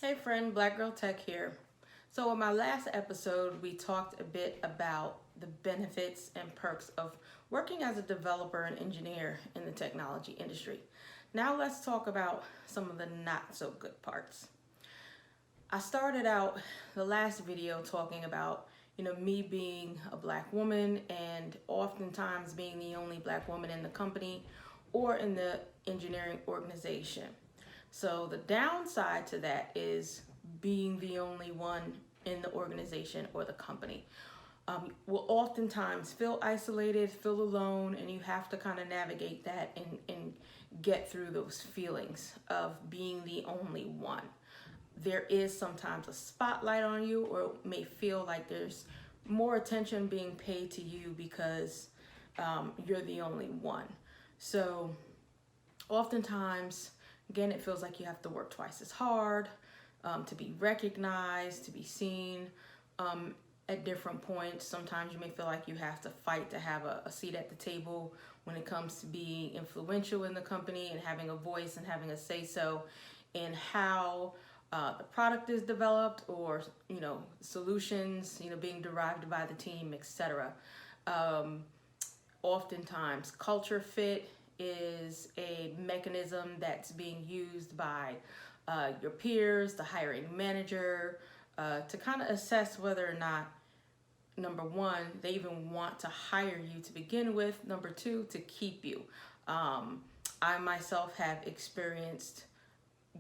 Hey friend, Black Girl Tech here. So in my last episode, we talked a bit about the benefits and perks of working as a developer and engineer in the technology industry. Now let's talk about some of the not so good parts. I started out the last video talking about, me being a black woman and oftentimes being the only black woman in the company or in the engineering organization. So the downside to that is being the only one in the organization or the company. Will oftentimes feel isolated, feel alone, and you have to kind of navigate that and get through those feelings of being the only one. There is sometimes a spotlight on you, or it may feel like there's more attention being paid to you because you're the only one. So oftentimes, again, it feels like you have to work twice as hard to be recognized, to be seen at different points. Sometimes you may feel like you have to fight to have a seat at the table when it comes to being influential in the company and having a voice and having a say-so in how the product is developed, or solutions being derived by the team, etc. Oftentimes culture fit is a mechanism that's being used by your peers, the hiring manager, to kind of assess whether or not, number one, they even want to hire you to begin with, number two, to keep you. I myself have experienced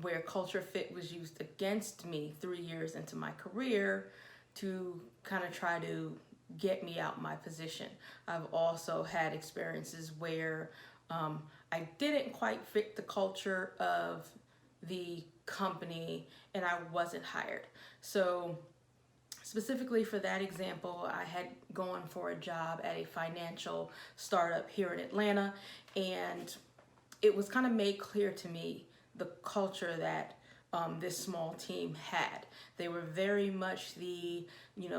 where culture fit was used against me 3 years into my career to kind of try to get me out my position. I've also had experiences where I didn't quite fit the culture of the company and I wasn't hired. So specifically for that example, I had gone for a job at a financial startup here in Atlanta, and it was kind of made clear to me the culture that this small team had. They were very much the,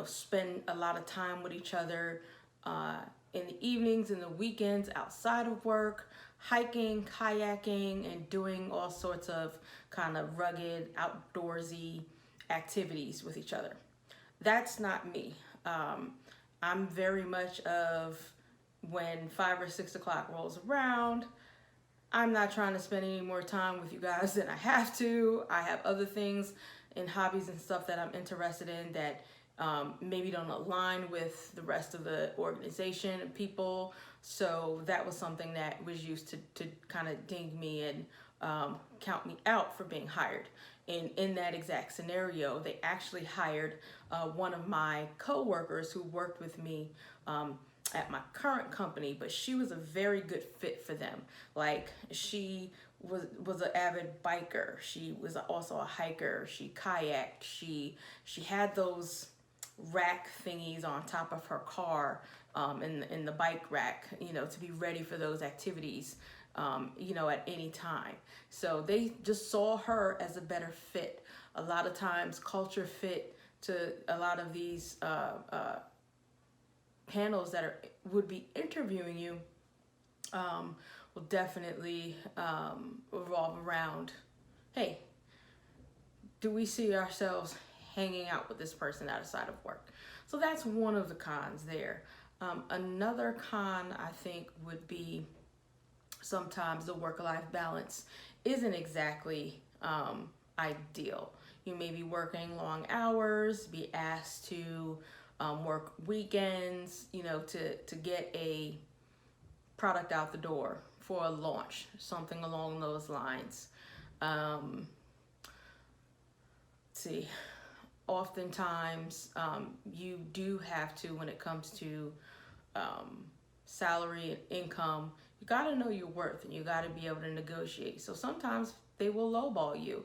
spend a lot of time with each other in the evenings and the weekends outside of work, hiking, kayaking, and doing all sorts of kind of rugged, outdoorsy activities with each other. That's not me. I'm very much of, when 5 or 6 o'clock rolls around, I'm not trying to spend any more time with you guys than I have to. I have other things and hobbies and stuff that I'm interested in that maybe don't align with the rest of the organization and people. So that was something that was used to kind of ding me and count me out for being hired. And in that exact scenario, they actually hired one of my coworkers who worked with me at my current company, but she was a very good fit for them. Like, she was an avid biker. She was also a hiker. She kayaked. She had those rack thingies on top of her car, in the bike rack, to be ready for those activities, at any time. So they just saw her as a better fit. A lot of times culture fit to a lot of these panels that would be interviewing you will definitely revolve around, hey, do we see ourselves hanging out with this person outside of work? So that's one of the cons there. Another con, I think, would be sometimes the work-life balance isn't exactly ideal. You may be working long hours, be asked to work weekends, to get a product out the door for a launch, something along those lines. See, oftentimes you do have to, when it comes to salary and income, you got to know your worth and you got to be able to negotiate. So sometimes they will lowball you,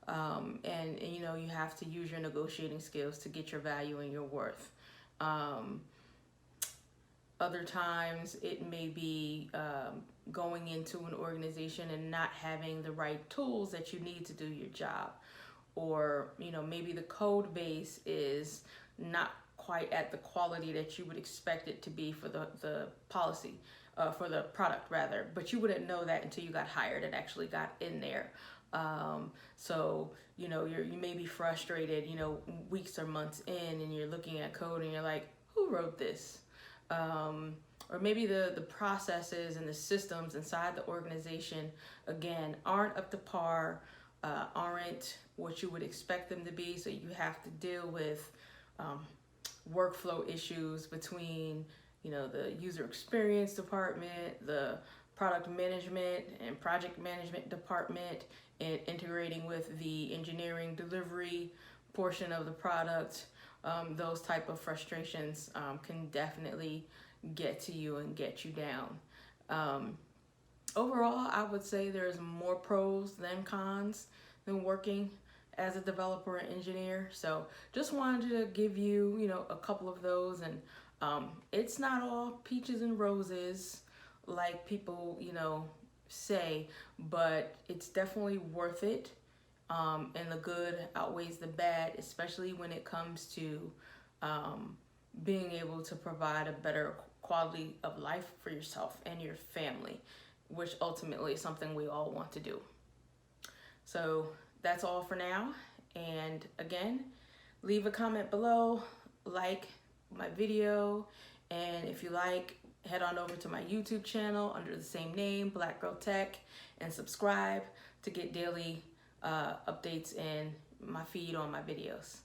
and you have to use your negotiating skills to get your value and your worth. Other times it may be going into an organization and not having the right tools that you need to do your job, or maybe the code base is not quite at the quality that you would expect it to be for the policy, for the product rather, but you wouldn't know that until you got hired and actually got in there. So, you know, you may be frustrated, you know, weeks or months in, and you're looking at code and you're like, who wrote this? Or maybe the processes and the systems inside the organization, again, aren't up to par, aren't what you would expect them to be. So you have to deal with workflow issues between, you know, the user experience department, the product management and project management department, and integrating with the engineering delivery portion of the product. Those type of frustrations can definitely get to you and get you down. Overall, I would say there's more pros than cons than working as a developer and engineer. So just wanted to give you, you know, a couple of those. And it's not all peaches and roses like people, you know, say, but it's definitely worth it. And the good outweighs the bad, especially when it comes to being able to provide a better quality of life for yourself and your family, which ultimately is something we all want to do. So that's all for now. And again, leave a comment below, like my video, and if you like, head on over to my YouTube channel under the same name, Black Girl Tech, and subscribe to get daily updates in my feed on my videos.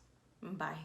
Bye.